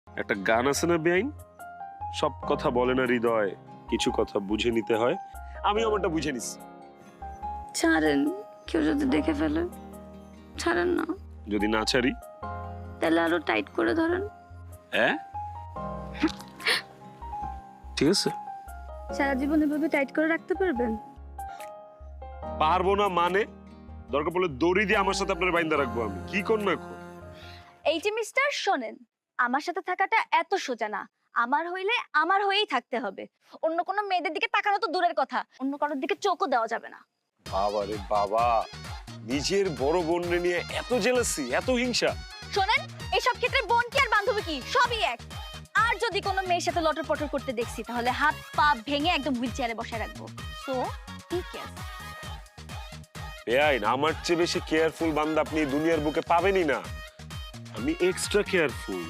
একটা গান আছে না বেআইন, সব কথা বলে না হৃদয়, কিছু কথা বুঝে নিতে হয়। আমি আমারটা বুঝে নিছি। ছাড়েন, কেউ যদি দেখে ফেলে। ছাড়েন না। যদি না ছাড়ি? তাহলে আরো টাইট করে ধরেন। হ্যাঁ ঠিক আছে। সারা জীবন এভাবে টাইট করে রাখতে পারবেন? পারবো না মানে? দরকার পড়লে দড়ি দিয়ে আমার সাথে আপনার বাইন্দা রাখবো আমি। কি কোন না কোন। এই যে মিস্টার শোনেন, আমার সাথে থাকাটা এত সোজা না। আমার হইলে আমার হয়েই থাকতে হবে। অন্য কোনো মেয়েদের দিকে তাকানো তো দূরের কথা, অন্য কারোর দিকে চোখও দেওয়া যাবে না। বাবা রে বাবা, নিজের বড় বোন নিয়ে এত জেলাসি, এত হিংসা। শোনেন, এইসব ক্ষেত্রে বোন কি আর বান্ধবী কি সবই এক। আর যদি কোনো মেয়ের সাথে লটর পটর করতে দেখছি তাহলে হাত পা ভেঙে একদম হুইল চেয়ারে বসায় রাখবো। সো ঠিক আছে। বেআইন, আমার চেয়ে বেশি কেয়ারফুল বান্দা আপনি দুনিয়ার বুকে পাবেনই না। আমি এক্সট্রা কেয়ারফুল।